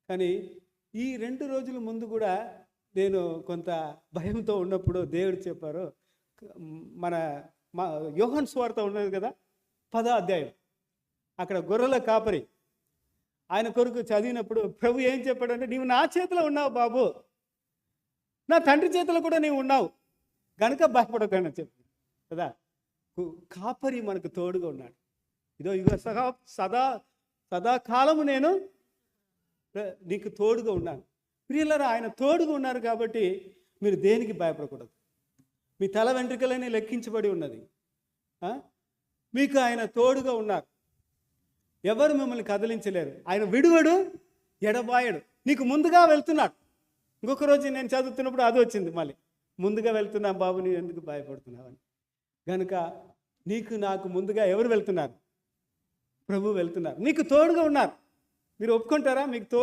కానీ ఈ 2 రోజుల ముందు కూడా నేను కొంత భయంతో ఉన్నప్పుడు దేవుడు చెప్పారు, మన మా యోహాను సువార్త ఉన్నది కదా, 10వ అధ్యాయం, అక్కడ గొర్రెల కాపరి ఆయన కొరకు చదివినప్పుడు ప్రభు ఏం చెప్పాడంటే, నీవు నా చేతిలో ఉన్నావు బాబు, నా తండ్రి చేతిలో కూడా నీవు ఉన్నావు గనుక భయపడకండి చెప్పి కదా. కాపరి మనకు తోడుగా ఉన్నాడు. ఇగో సదాకాలము నేను నీకు తోడుగా ఉన్నాను. ప్రియులారా, ఆయన తోడుగా ఉన్నారు కాబట్టి మీరు దేనికి భయపడకూడదు. మీ తల వెంట్రుకలని లెక్కించబడి ఉన్నది. మీకు ఆయన తోడుగా ఉన్నారు. ఎవరు మిమ్మల్ని కదిలించలేరు. ఆయన విడువడు, ఎడబాయడు. నీకు ముందుగా వెళ్తున్నాడు. ఇంకొక రోజు నేను చదువుతున్నప్పుడు అది వచ్చింది, మళ్ళీ ముందుగా వెళ్తున్నా బాబు, నీవు ఎందుకు భయపడుతున్నావని. కనుక నీకు నాకు ముందుగా ఎవరు వెళ్తున్నారు? ప్రభు వెళ్తున్నారు. మీకు తోడుగా ఉన్నారు. మీరు ఒప్పుకుంటారా? మీకు తోడు